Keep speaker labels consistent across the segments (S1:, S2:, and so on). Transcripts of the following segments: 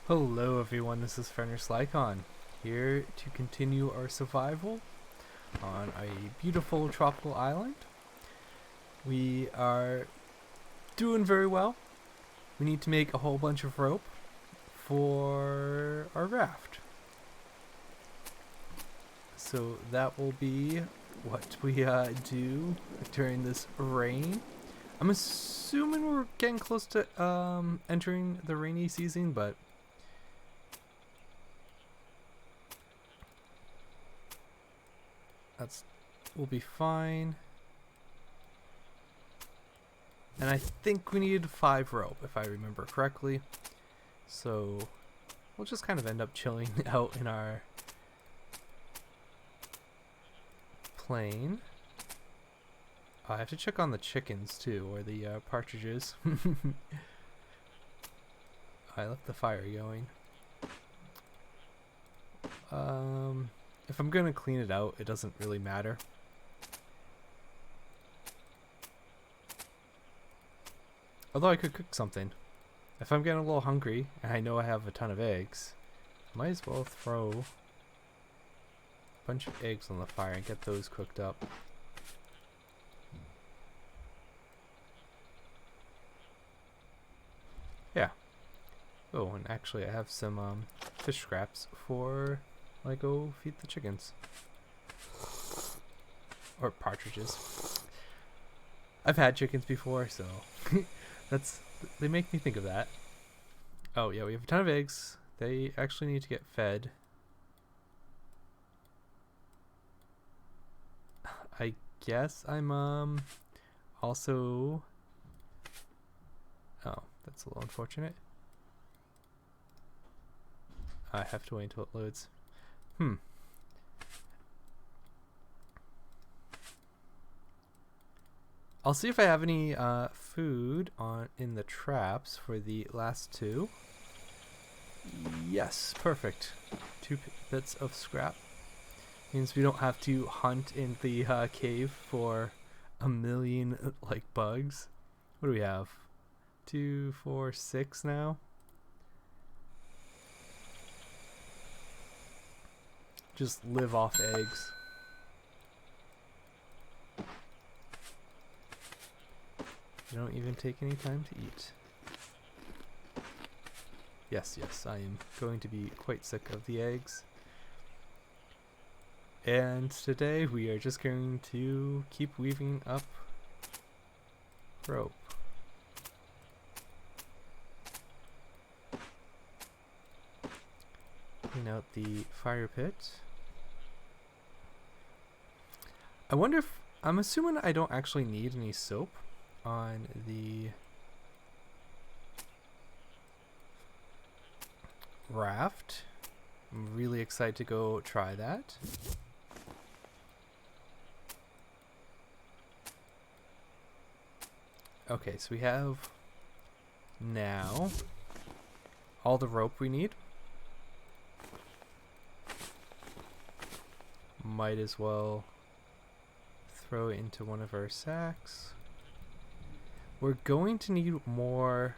S1: Hello everyone, this is Fenrir Slycon, here to continue our survival on a beautiful tropical island. We are doing very well. We need to make a whole bunch of rope for our raft. So that will be what we do during this rain. I'm assuming we're getting close to entering the rainy season, but will be fine. And I think we needed 5 rope, if I remember correctly. So we'll just kind of end up chilling out in our plane. I have to check on the chickens too, or the partridges. I left the fire going. If I'm gonna clean it out, it doesn't really matter. Although I could cook something. If I'm getting a little hungry, and I know I have a ton of eggs, I might as well throw a bunch of eggs on the fire and get those cooked up. Yeah. Oh, and actually I have some fish scraps for when I go feed the chickens. Or partridges. I've had chickens before, so they make me think of that. Oh yeah, we have a ton of eggs. They actually need to get fed. I guess I'm also, oh, that's a little unfortunate. I have to wait until it loads. I'll see if I have any food in the traps for the last 2. Yes, perfect. 2 bits of scrap. Means we don't have to hunt in the cave for a million like bugs. What do we have? 2, 4, 6 now. Just live off eggs. You don't even take any time to eat. Yes, I am going to be quite sick of the eggs. And today we are just going to keep weaving up rope. Clean out the fire pit. I wonder if, I'm assuming I don't actually need any soap on the raft. I'm really excited to go try that. Okay, so we have now all the rope we need. Might as well throw it into one of our sacks. We're going to need more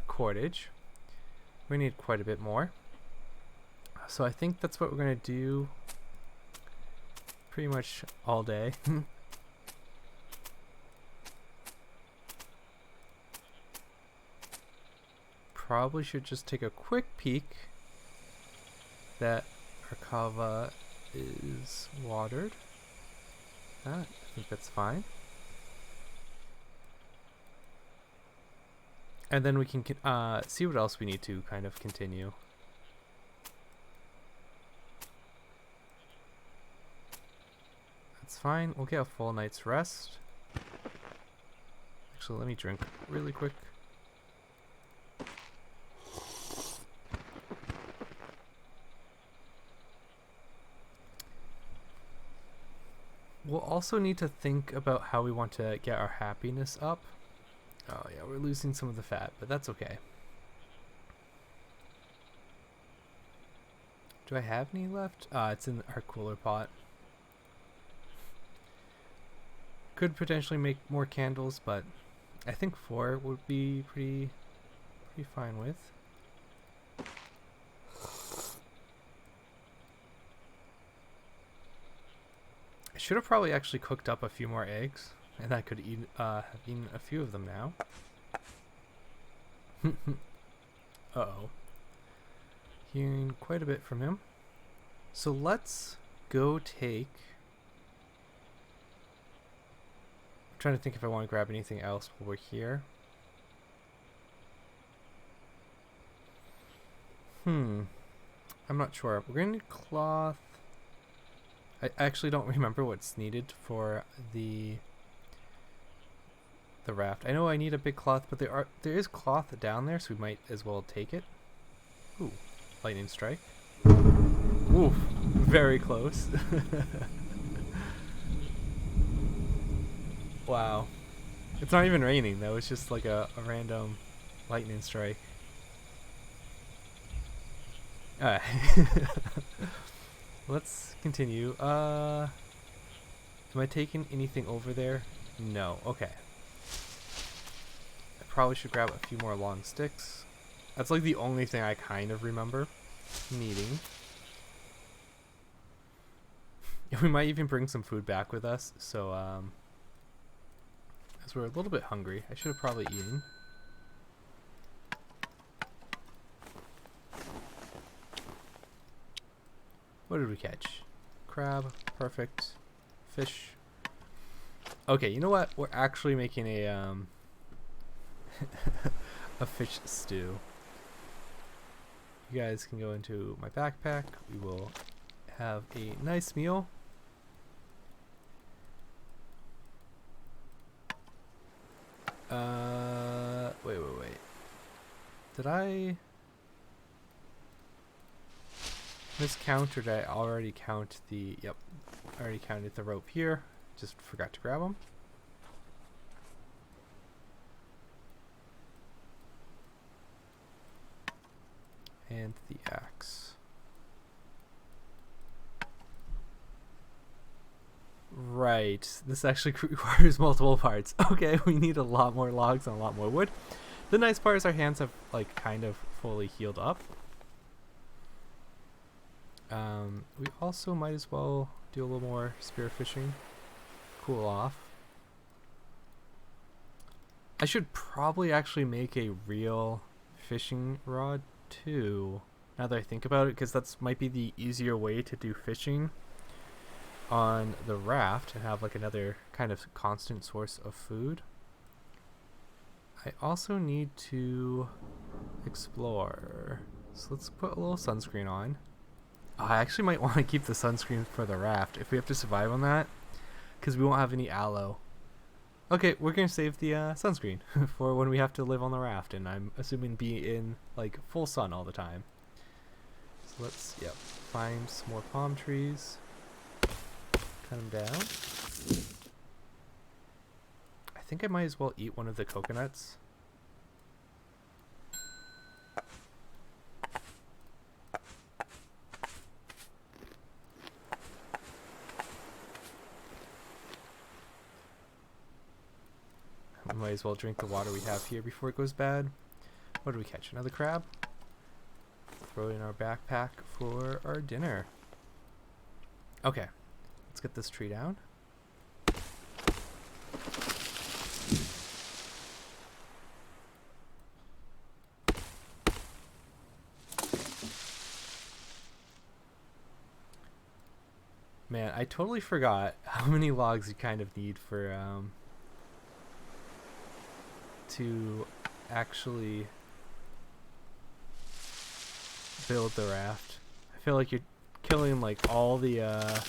S1: cordage. We need quite a bit more. So I think that's what we're going to do pretty much all day. Probably should just take a quick peek that our kava is watered. I think that's fine. And then we can see what else we need to kind of continue. That's fine. We'll get a full night's rest. Actually, let me drink really quick. We'll also need to think about how we want to get our happiness up. Oh yeah, we're losing some of the fat, but that's okay. Do I have any left? It's in our cooler pot. Could potentially make more candles, but I think 4 would be pretty fine with. should have probably actually cooked up a few more eggs, and I could eat have eaten a few of them now. Uh-oh. Hearing quite a bit from him. So let's go take... I'm trying to think if I want to grab anything else while we're here. I'm not sure. We're going to need cloth. I actually don't remember what's needed for the raft. I know I need a big cloth, but there is cloth down there, so we might as well take it. Ooh, lightning strike. Oof, very close. Wow. It's not even raining though, it's just like a random lightning strike. Alright. Let's continue. Am I taking anything over there? No. Okay. I probably should grab a few more long sticks. That's like the only thing I kind of remember needing. We might even bring some food back with us, so as we're a little bit hungry. I should have probably eaten. What did we catch? Crab, perfect. Fish. Okay, you know what? We're actually making a a fish stew. You guys can go into my backpack. We will have a nice meal. Wait. Did I miscount, or did I already count the... Yep, I already counted the rope here. Just forgot to grab them. And the axe. Right, this actually requires multiple parts. Okay, we need a lot more logs and a lot more wood. The nice part is our hands have like kind of fully healed up. We also might as well do a little more spear fishing. Cool off. I should probably actually make a real fishing rod too, now that I think about it, because that's might be the easier way to do fishing on the raft and have like another kind of constant source of food. I also need to explore, so let's put a little sunscreen on. I actually might want to keep the sunscreen for the raft if we have to survive on that, because we won't have any aloe. Okay, we're gonna save the sunscreen for when we have to live on the raft, and I'm assuming be in like full sun all the time. So let's find some more palm trees, cut them down. I think I might as well eat one of the coconuts. We might as well drink the water we have here before it goes bad. What did we catch? Another crab? Throw it in our backpack for our dinner. Okay, let's get this tree down. Man, I totally forgot how many logs you kind of need for to actually build the raft. I feel like you're killing like all the I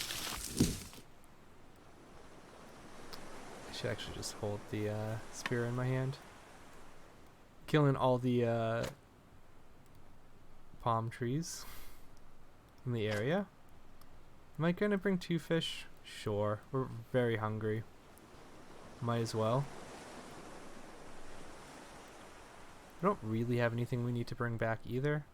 S1: should actually just hold the spear in my hand. Killing all the palm trees in the area. Am I gonna bring 2 fish? Sure, we're very hungry. Might as well. I don't really have anything we need to bring back either.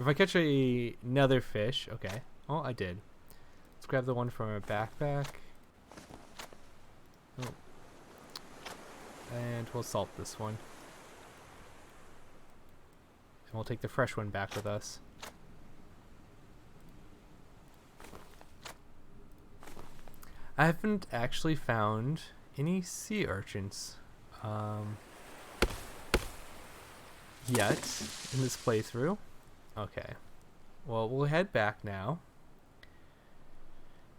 S1: If I catch another fish, okay. Oh, I did. Let's grab the one from our backpack. Oh. And we'll salt this one. We'll take the fresh one back with us. I haven't actually found any sea urchins yet in this playthrough. Okay. Well, we'll head back now.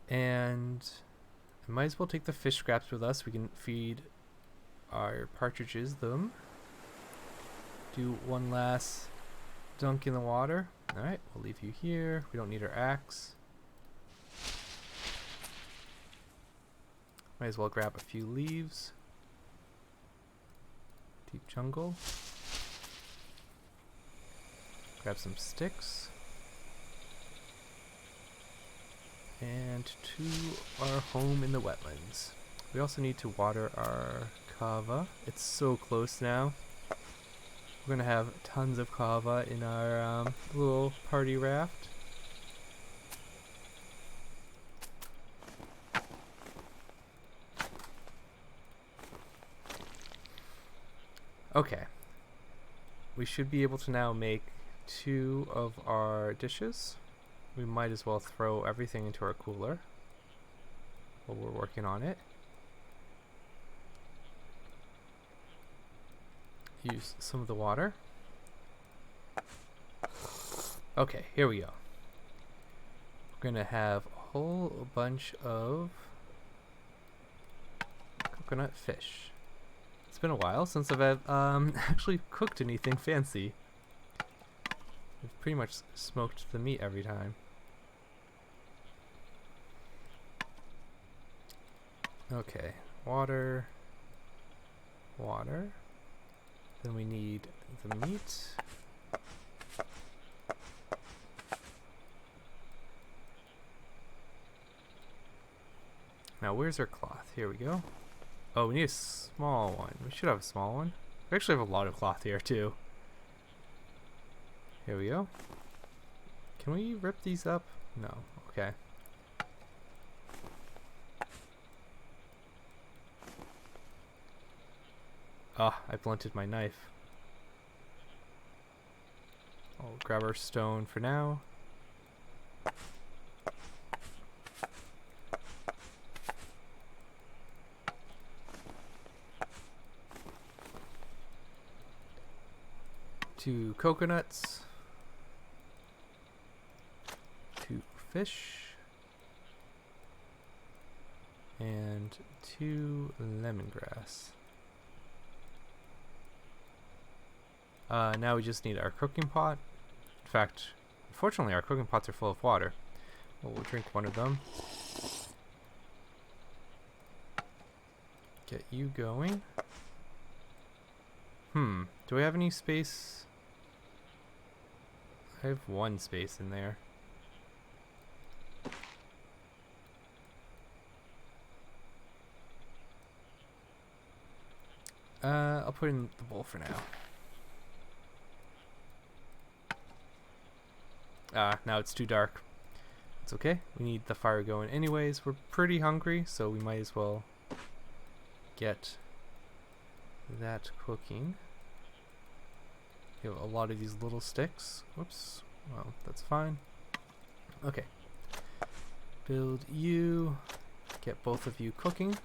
S1: And I might as well take the fish scraps with us. We can feed our partridges them. Do one last dunk in the water. Alright, we'll leave you here. We don't need our axe. Might as well grab a few leaves. Deep jungle. Grab some sticks. And to our home in the wetlands. We also need to water our kava. It's so close now. We're gonna have tons of kava in our little party raft. Okay. We should be able to now make 2 of our dishes. We might as well throw everything into our cooler while we're working on it. Use some of the water. Okay, here we go. We're gonna have a whole bunch of coconut fish. It's been a while since I've actually cooked anything fancy. We've pretty much smoked the meat every time. Okay, water, water. Then we need the meat. Now where's our cloth? Here we go. Oh, we need a small one. We should have a small one. We actually have a lot of cloth here too. Here we go. Can we rip these up? No. Okay. Ah, I blunted my knife. I'll grab our stone for now. Two coconuts. 2 fish. And 2 lemongrass. Now we just need our cooking pot. In fact, unfortunately our cooking pots are full of water. Well, we'll drink one of them. Get you going. Do I have any space? I have 1 space in there. I'll put in the bowl for now. Now it's too dark. It's okay. We need the fire going anyways. We're pretty hungry, so we might as well get that cooking. You have a lot of these little sticks. Whoops. Well, that's fine. Okay. Build you. Get both of you cooking.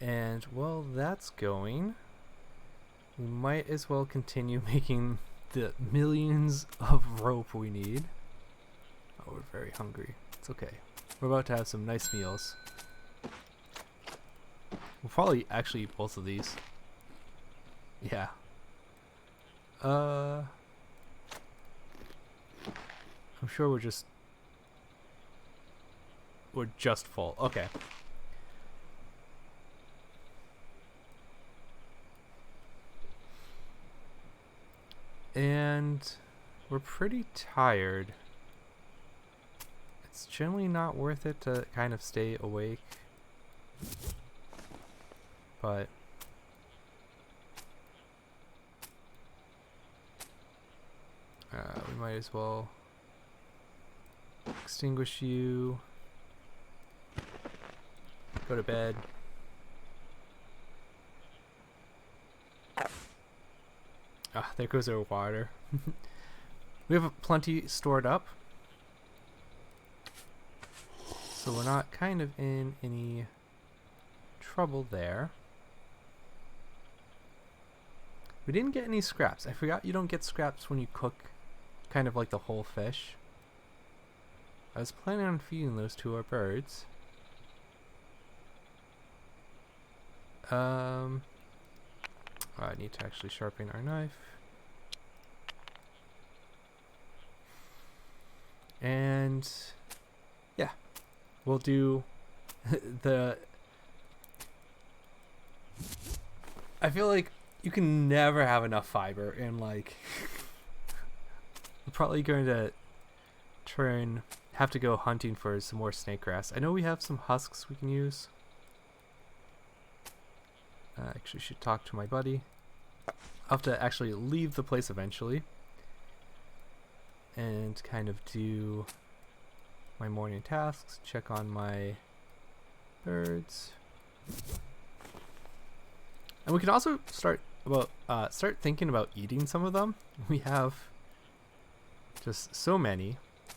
S1: And while that's going, we might as well continue making the millions of rope we need. Oh, we're very hungry. It's okay. We're about to have some nice meals. We'll probably actually eat both of these. Yeah. I'm sure we're just full. Okay. And we're pretty tired. It's generally not worth it to kind of stay awake. But we might as well extinguish you. Go to bed. Ah, there goes our water. We have plenty stored up, so we're not kind of in any trouble there. We didn't get any scraps. I forgot you don't get scraps when you cook kind of like the whole fish. I was planning on feeding those to our birds. I need to actually sharpen our knife. And yeah, we'll do the... I feel like you can never have enough fiber, and like I'm probably going to have to go hunting for some more snake grass. I know we have some husks we can use. Actually should talk to my buddy. I'll have to actually leave the place eventually and kind of do my morning tasks, check on my birds. And we can also start thinking about eating some of them. We have just so many. I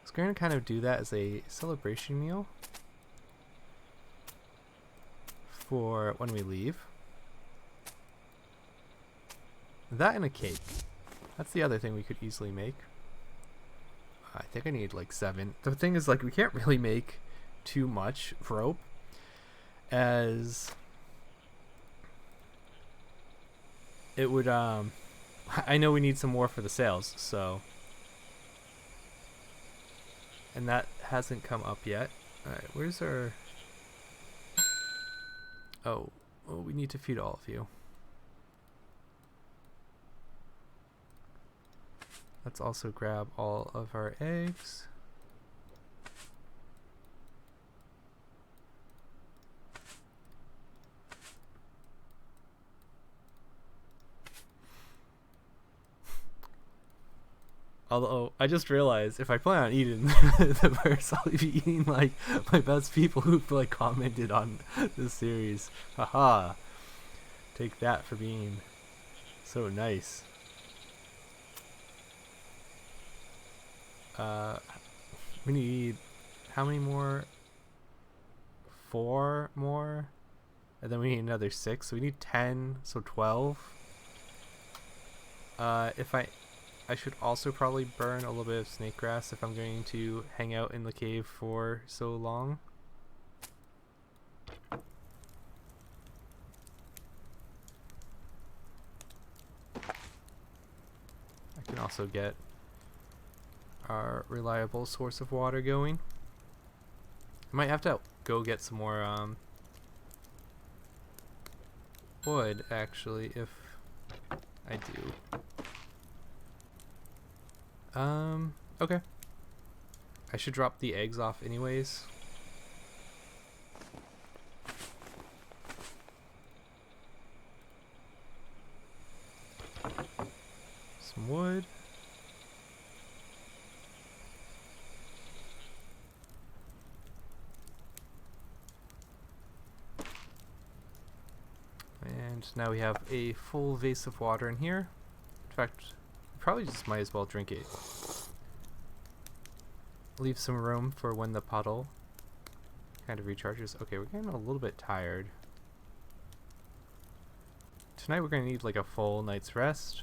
S1: was going to kind of do that as a celebration meal for when we leave. That and a cake. That's the other thing we could easily make. I think I need like 7. The thing is, like, we can't really make too much rope, as it would I know we need some more for the sails, so, and that hasn't come up yet. Alright, where's our... oh, we need to feed all of you. Let's also grab all of our eggs. Although, I just realized if I plan on eating the birds, I'll be eating like my best people who've like commented on this series. Haha. Take that for being so nice. We need how many more? 4 more, and then we need another 6. So we need 10, so 12. If I should also probably burn a little bit of snake grass if I'm going to hang out in the cave for so long. I can also get our reliable source of water going. I might have to go get some more wood, actually, if I do. Okay. I should drop the eggs off anyways. Some wood. And now we have a full vase of water in here. In fact, we probably just might as well drink it. Leave some room for when the puddle kind of recharges. Okay, we're getting a little bit tired. Tonight we're going to need like a full night's rest.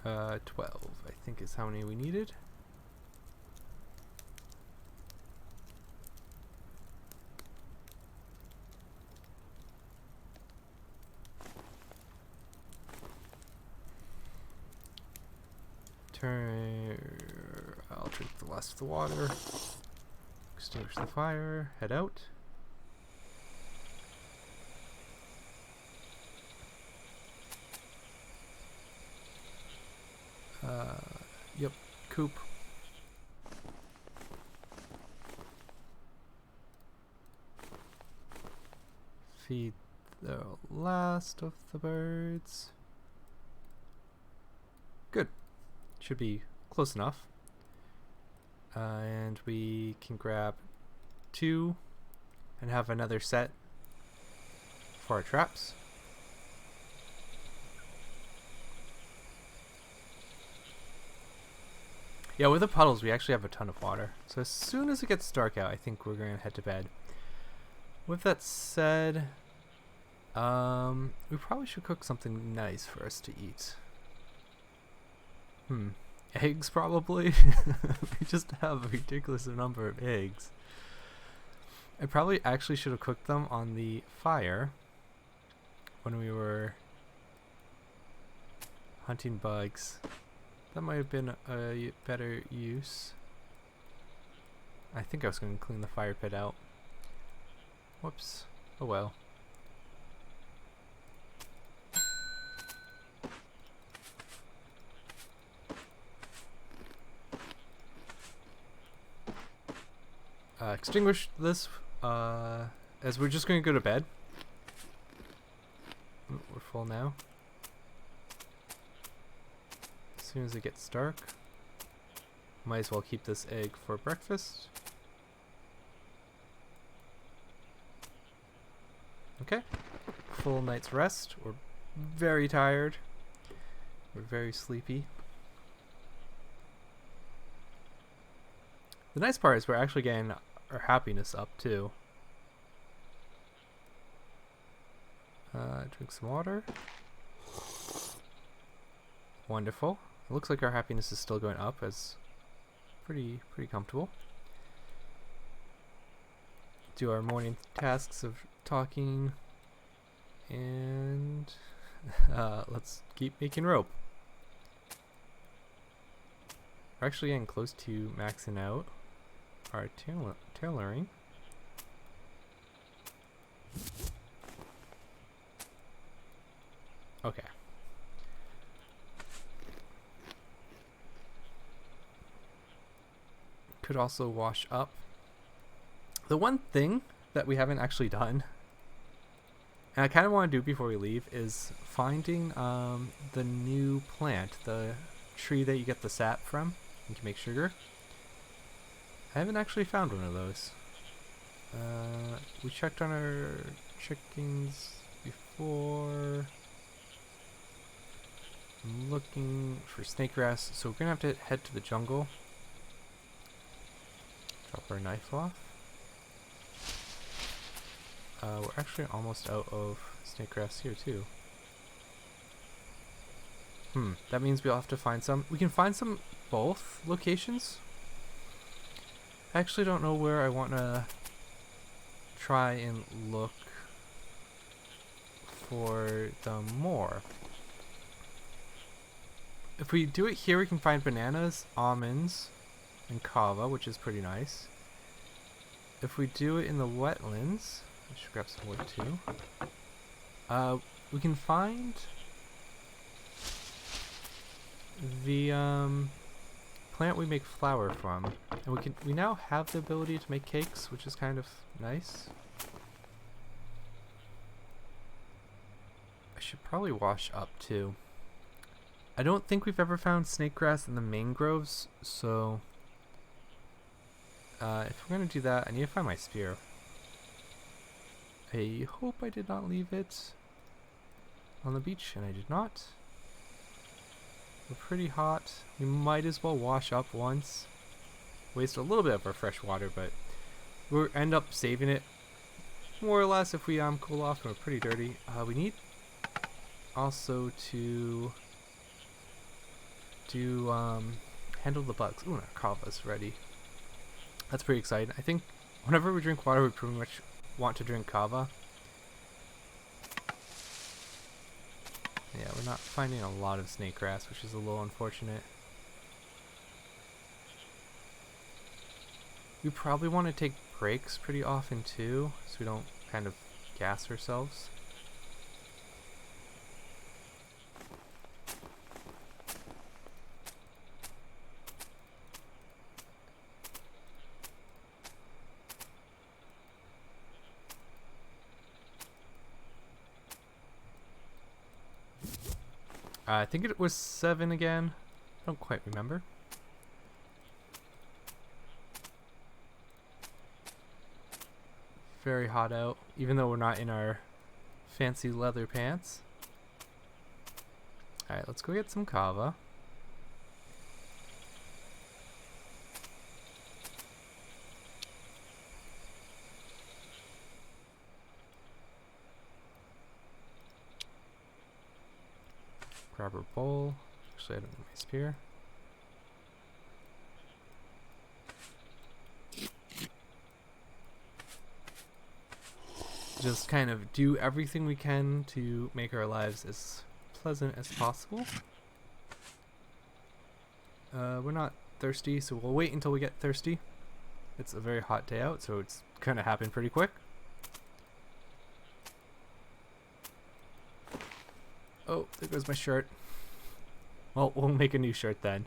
S1: Uh, 12, I think, is how many we needed. I'll drink the last of the water. Extinguish the fire. Head out. Yep. Coop. Feed the last of the birds. Good. Should be close enough. And we can grab 2 and have another set for our traps. Yeah, with the puddles, we actually have a ton of water. So as soon as it gets dark out, I think we're going to head to bed. With that said, we probably should cook something nice for us to eat. Eggs, probably? We just have a ridiculous number of eggs. I probably actually should have cooked them on the fire when we were hunting bugs. That might have been a better use. I think I was going to clean the fire pit out. Whoops. Oh well. Extinguish this as we're just going to go to bed. We're full now. As soon as it gets dark, might as well keep this egg for breakfast. Okay, full night's rest. We're very tired. We're very sleepy. The nice part is we're actually getting our happiness up too. Drink some water. Wonderful. It looks like our happiness is still going up, as pretty comfortable. Do our morning tasks of talking, and let's keep making rope. We're actually getting close to maxing out our tailoring. Okay. Could also wash up. The one thing that we haven't actually done, and I kind of want to do before we leave, is finding the new plant, the tree that you get the sap from. You can make sugar. I haven't actually found one of those. We checked on our chickens before. I'm looking for snake grass, so we're gonna have to head to the jungle. Drop our knife off. We're actually almost out of snake grass here too. That means we'll have to find some. We can find some both locations. I actually don't know where I want to try and look for them more. If we do it here, we can find bananas, almonds, and kava, which is pretty nice. If we do it in the wetlands, I should grab some wood too. We can find the plant we make flour from, and we now have the ability to make cakes, which is kind of nice. I should probably wash up too. I don't think we've ever found snake grass in the mangroves, so if we're gonna do that, I need to find my spear. I hope I did not leave it on the beach, and I did not. We're pretty hot. We might as well wash up once. Waste a little bit of our fresh water, but we'll end up saving it more or less if we cool off and we're pretty dirty. We need also to handle the bugs. Ooh, our kava's ready. That's pretty exciting. I think whenever we drink water, we pretty much want to drink kava. Yeah, we're not finding a lot of snake grass, which is a little unfortunate. We probably want to take breaks pretty often too, so we don't kind of gas ourselves. I think it was 7 again. I don't quite remember. very hot out, even though we're not in our fancy leather pants. Alright, let's go get some kava. Grab our bowl. Actually, I don't need my spear. Just kind of do everything we can to make our lives as pleasant as possible. We're not thirsty, so we'll wait until we get thirsty. It's a very hot day out, so it's gonna happen pretty quick. Oh, there goes my shirt. Well, we'll make a new shirt then.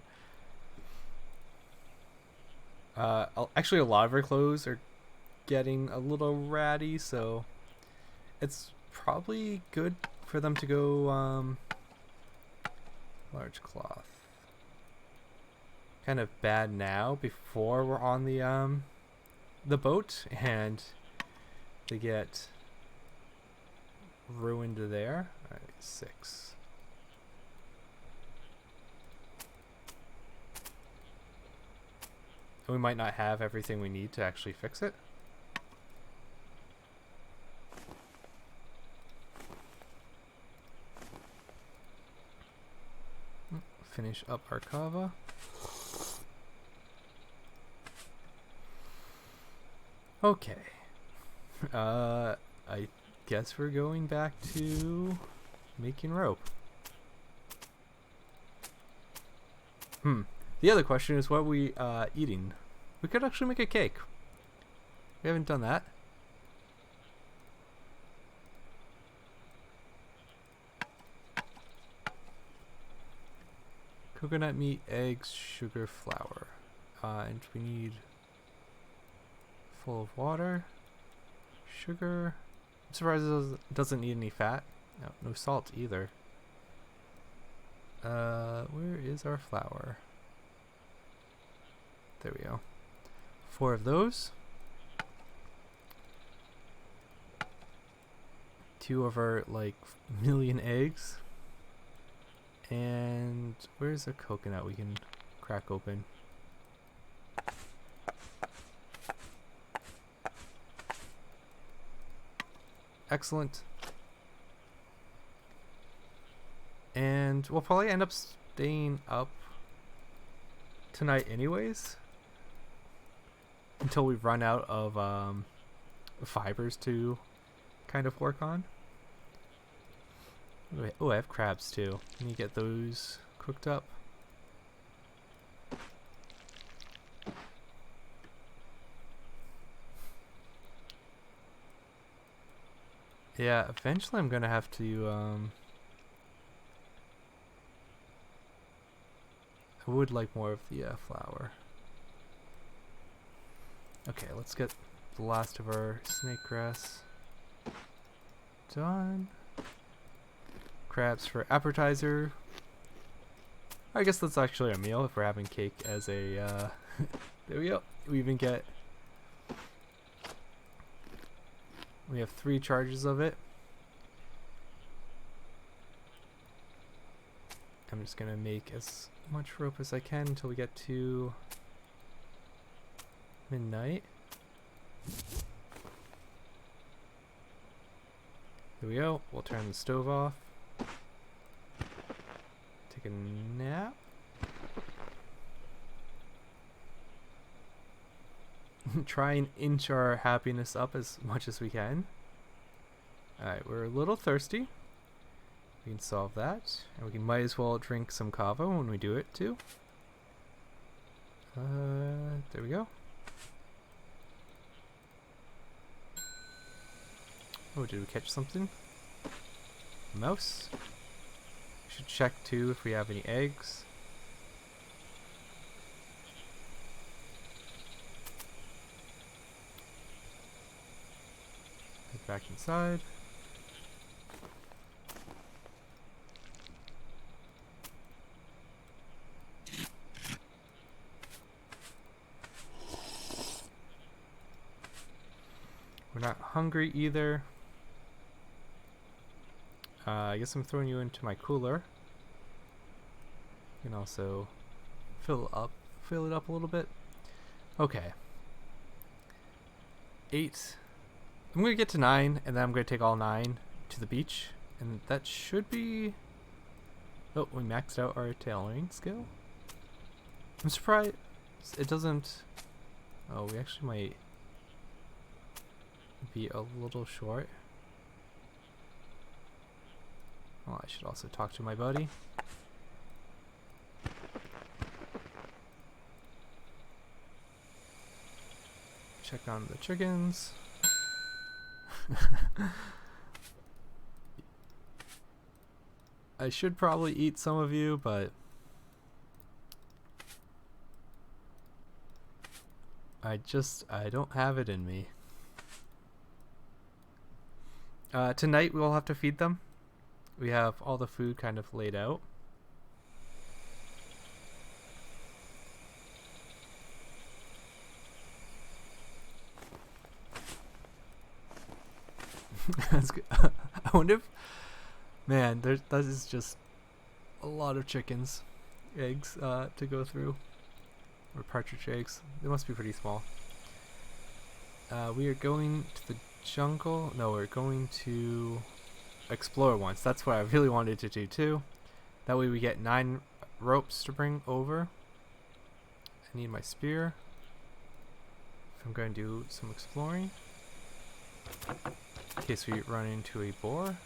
S1: Actually, a lot of our clothes are getting a little ratty, so it's probably good for them to go large cloth. Kind of bad now before we're on the boat and they get ruined there. All right, 6. We might not have everything we need to actually fix it. Finish up our kava. Okay. I guess we're going back to making rope. The other question is what are we eating? We could actually make a cake. We haven't done that. Coconut meat, eggs, sugar, flour. And we need full of water, sugar. I'm surprised it doesn't need any fat. No salt either. Where is our flour? There we go. 4 of those. 2 of our like million eggs. And where's a coconut we can crack open? Excellent. And we'll probably end up staying up tonight anyways, until we run out of fibers to kind of work on. Oh, I have crabs too. Can you get those cooked up? Yeah, eventually I'm gonna have to I would like more of the flour. Okay, let's get the last of our snake grass done. Crabs for appetizer. I guess that's actually a meal if we're having cake as a there we go. We even get we have 3 charges of it. I'm just gonna make as much rope as I can until we get to midnight. Here we go. We'll turn the stove off. Take a nap. Try and inch our happiness up as much as we can. Alright, we're a little thirsty. We can solve that. And we might as well drink some kava when we do it too. There we go. Oh, did we catch something? A mouse? We should check too if we have any eggs. Head back inside. We're not hungry either. I guess I'm throwing you into my cooler. You can also fill it up a little bit. Okay. 8. I'm gonna get to 9, and then I'm gonna take all 9 to the beach, and that should be. Oh, we maxed out our tailoring skill. I'm surprised it doesn't. Oh, we actually might be a little short. Oh, I should also talk to my buddy. Check on the chickens. I should probably eat some of you, but I don't have it in me. Tonight we'll have to feed them. We have all the food kind of laid out. That's good. I wonder if, man, that is just a lot of chickens, eggs to go through, or partridge eggs. They must be pretty small. We are going to the jungle. No, we're going to explore once. That's what I really wanted to do too. That way we get 9 ropes to bring over. I need my spear. I'm going to do some exploring. In case we run into a boar.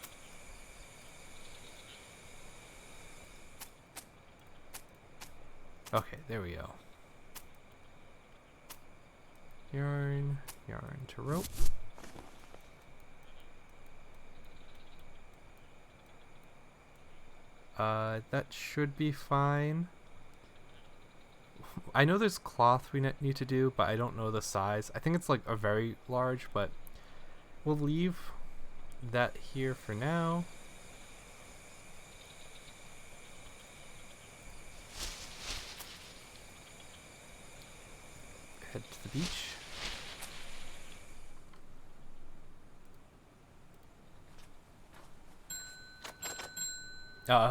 S1: Okay, there we go. Yarn to rope. That should be fine. I know there's cloth we need to do, but I don't know the size. I think it's like a very large, but we'll leave that here for now. Head to the beach.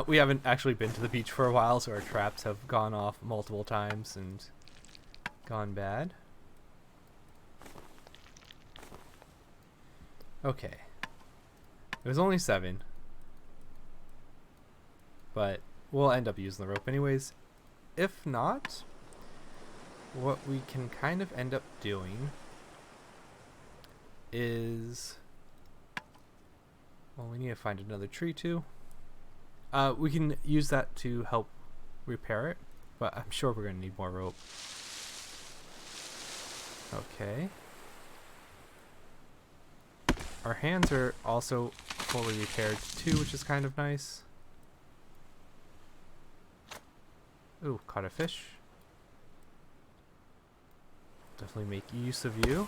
S1: We haven't actually been to the beach for a while, so our traps have gone off multiple times and gone bad. Okay. It was only 7. But we'll end up using the rope anyways. If not, what we can kind of end up doing is... Well, we need to find another tree too. We can use that to help repair it, but I'm sure we're going to need more rope. Okay. Our hands are also fully repaired too, which is kind of nice. Ooh, caught a fish. Definitely make use of you.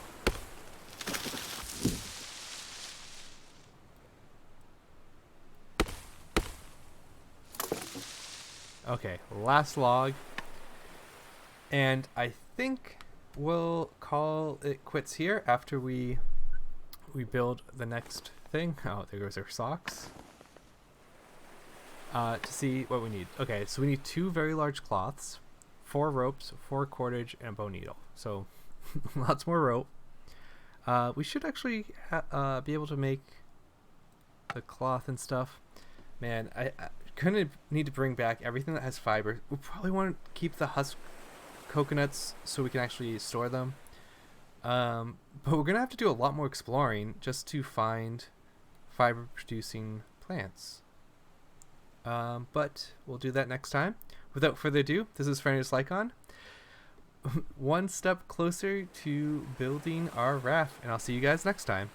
S1: Okay, last log. And I think we'll call it quits here after we build the next thing. Oh, there goes our socks. To see what we need. Okay, so we need 2 very large cloths, 4 ropes, 4 cordage, and a bow needle. So lots more rope. We should actually be able to make the cloth and stuff. Man, I kind of need to bring back everything that has fiber. We probably want to keep the husk coconuts so we can actually store them. But we're going to have to do a lot more exploring just to find fiber producing plants. But we'll do that next time. Without further ado, this is Fernandez Lycon. One step closer to building our raft, and I'll see you guys next time.